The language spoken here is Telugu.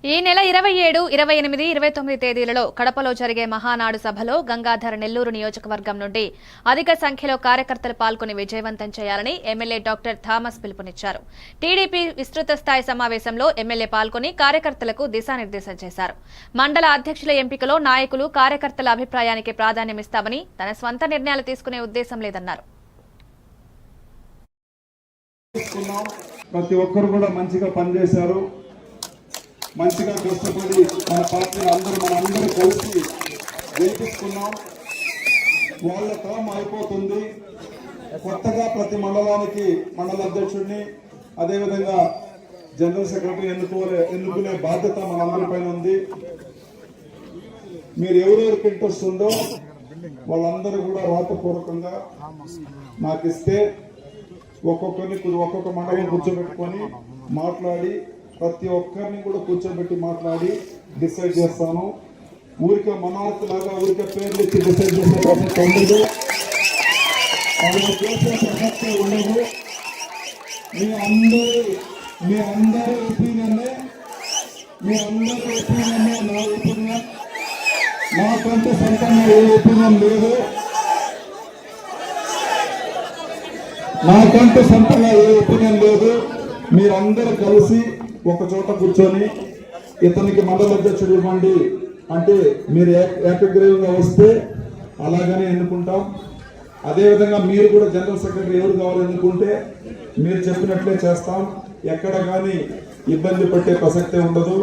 ఈ నెల 27, 28, 29 తేదీలలో కడపలో జరిగే మహానాడు సభలో గంగాధర్ నెల్లూరు నియోజకవర్గం నుండి అధిక సంఖ్యలో కార్యకర్తలు పాల్గొని విజయవంతం చేయాలని ఎమ్మెల్యే డాక్టర్ థామస్ పిలుపునిచ్చారు. టీడీపీ విస్తృత స్థాయి సమావేశంలో ఎమ్మెల్యే పాల్గొని కార్యకర్తలకు దిశానిర్దేశం చేశారు. మండల అధ్యక్షుల ఎంపికలో నాయకులు కార్యకర్తల అభిప్రాయానికి ప్రాధాన్యమిస్తామని, తన స్వంత నిర్ణయాలు తీసుకునే ఉద్దేశం లేదన్నారు. ప్రతి ఒక్కరు కూడా మంచిగా పనిచేశారు. మంచిగా కష్టపడి మన పార్టీని మనందరూ కలిసి గెలిపించుకున్నాం. వాళ్ళ టర్మ్ అయిపోతుంది. కొత్తగా ప్రతి మండలానికి మండల అధ్యక్షుడిని, అదేవిధంగా జనరల్ సెక్రటరీ ఎన్నుకునే బాధ్యత మనందరిపైన ఉంది. మీరు ఎవరెవరికి ఇంట్రెస్ట్ ఉందో వాళ్ళందరూ కూడా రాతపూర్వకంగా నాకు ఇస్తే ఒక్కొక్క మండలం కూర్చోబెట్టుకొని మాట్లాడి ప్రతి ఒక్కరిని కూడా కూర్చోబెట్టి మాట్లాడి డిసైడ్ చేస్తాను. ఊరికే మనార్క్ లాగా ఊరికే పేర్లు ఇచ్చి డిసైడ్ చేసే ప్రసక్తి ఉండదు. వాళ్ళు చేసే ప్రసక్తి ఉండదు. మీ అందరి ఒపీనియన్నే నా ఒపీనియన్. నాకంటే సొంతంగా ఏ ఒపీనియన్ లేదు. మీరందరూ కలిసి ఒక చోట కూర్చొని ఇతనికి మండల అధ్యక్షుడు ఇవ్వండి అంటే మీరు ఏకగ్రీవంగా వస్తే అలాగనే ఎన్నుకుంటాం. అదేవిధంగా మీరు కూడా జనరల్ సెక్రటరీ ఎవరు కావాలి ఎన్నుకుంటే మీరు చెప్పినట్లే చేస్తాం. ఎక్కడ కానీ ఇబ్బంది పట్టే ప్రసక్తే ఉండదు.